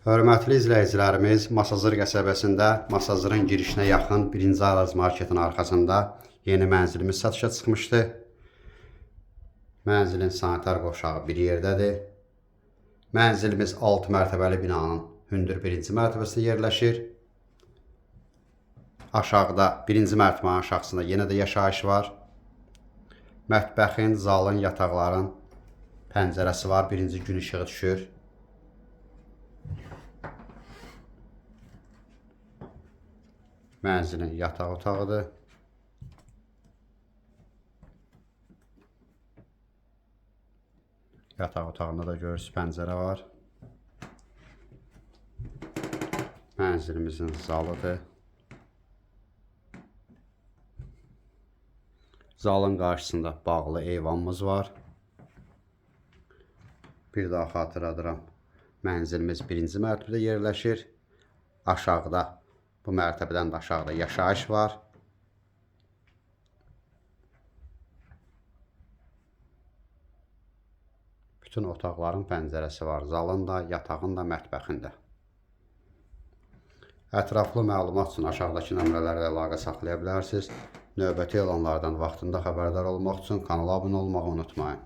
Hörmətli izləyicilərimiz, Masazır qəsəbəsində Masazırın girişinə yaxın 1-ci Araz marketin arxasında yeni mənzilimiz satışa çıxmışdı. Mənzilin sanitar qovşağı bir yerdədir. Mənzilimiz 6 mərtəbəli binanın hündür 1-ci mərtəbəsində yerləşir. Aşağıda 1-ci mərtəbənin aşağısında yenə də yaşayış var. Mətbəxin, zalın, yataqların pəncərəsi var. Birinci gün işığı düşür. Mənzilin yataq otağıdır. Yataq otağında da görürsünüz pəncərə var. Mənzilimizin zalıdır. Zalın qarşısında bağlı eyvanımız var. Bir daha xatırladıram. Mənzilimiz 1-ci mərtəbədə yerləşir. Aşağıda, bu mərtəbədən də aşağıda yaşayış var. Bütün otaqların pəncərəsi var. Zalın da, yatağın da, mətbəxin də. Ətraflı məlumat üçün aşağıdakı nömrələrlə əlaqə saxlaya bilərsiniz. Növbəti elanlardan vaxtında xəbərdar olmaq üçün kanala abunə olmağı unutmayın.